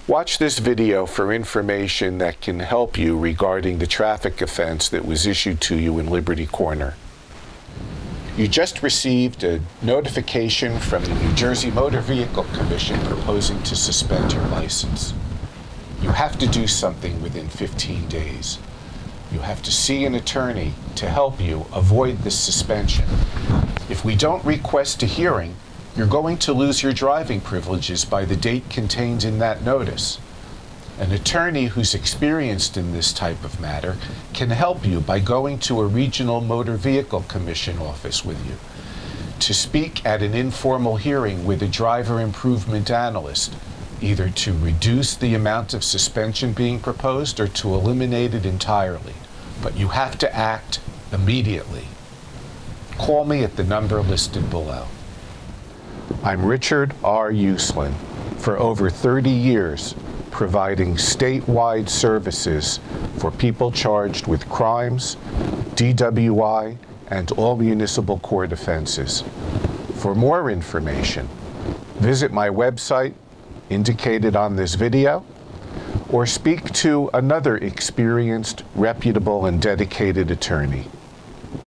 Watch this video for information that can help you regarding the traffic offense that was issued to you in Liberty Corner. You just received a notification from the New Jersey Motor Vehicle Commission proposing to suspend your license. You have to do something within 15 days. You have to see an attorney to help you avoid this suspension. If we don't request a hearing, you're going to lose your driving privileges by the date contained in that notice. An attorney who's experienced in this type of matter can help you by going to a regional motor vehicle commission office with you to speak at an informal hearing with a driver improvement analyst, either to reduce the amount of suspension being proposed or to eliminate it entirely. But you have to act immediately. Call me at the number listed below. I'm Richard R. Uslan, for over 30 years providing statewide services for people charged with crimes, DWI, and all municipal court offenses. For more information, visit my website indicated on this video, or speak to another experienced, reputable, and dedicated attorney.